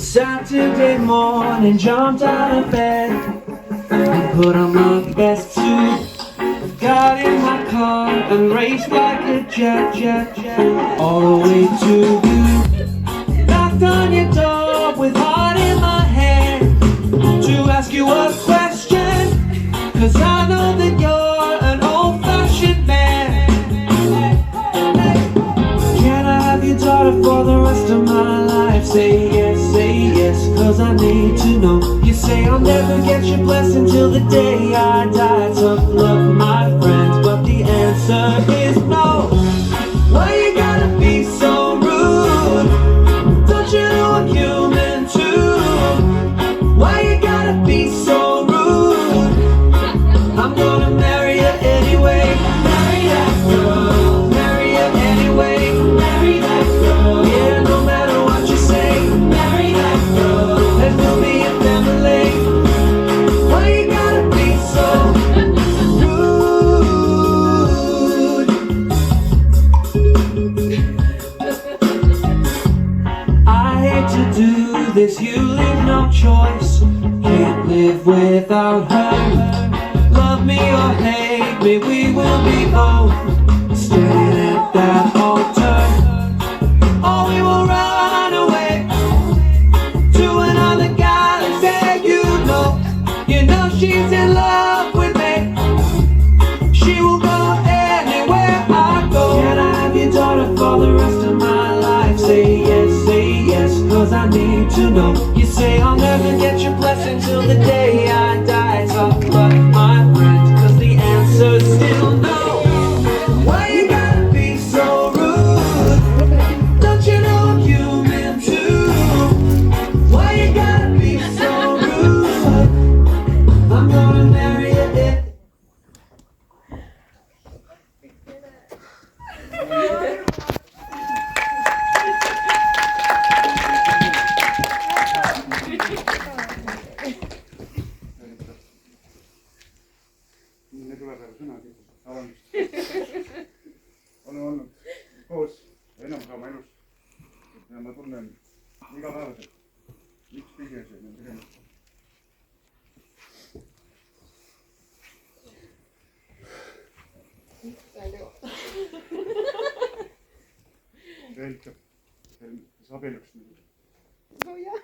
Saturday morning, jumped out of bed and put on my best suit. Got in my car and raced like a jet all the way to you. Knocked on your door with heart in my hand to ask you a question, 'cause I know that you're an old-fashioned man. Can I have your daughter for the rest of my life? Say yes, 'cause I need to know. You say I'll never get your blessing till the day I die. Tough luck, my friends, but the answer is no. Why you gotta be so rude? Don't you know I'm human too? Why you gotta be so rude? I'm gonna marry you anyway. Marry that girl. Marry you anyway. Marry that girl. Yeah, no matter what you say. Marry that girl. And we'll be a family. Why you gotta be so rude? I hate to do this, you leave no choice. Can't live without her. Love me or hate me, we will be old, standing at that altar. Or we will run away to another galaxy. You know she's in love with me. She will go anywhere I go. Can I have your daughter for the rest of my life? Say yes, 'cause I need to know. You say I'll never get your blessing till the day I die. Tough luck, my friend, 'cause the answer's still no. Why you gotta be so rude? Don't you know I'm human too? Why you gotta be so rude? I'm gonna marry you. Need tuleb veel sõna avaldust. Olen olnud koos enamus oma elus ja ma tunnen igapäevaselt, miks pidi on see tegema. Veel ütleb, kes abielluks nüüd. Oh jah.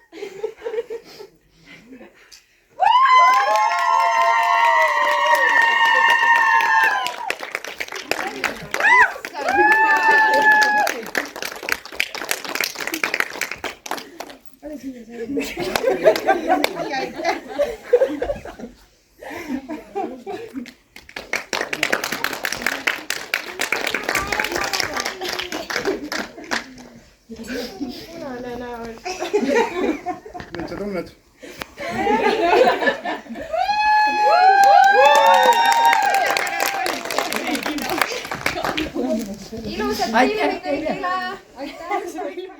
Punane näol. Nüüd sa tunned? Ilusat filmi kõigile! Aitäh!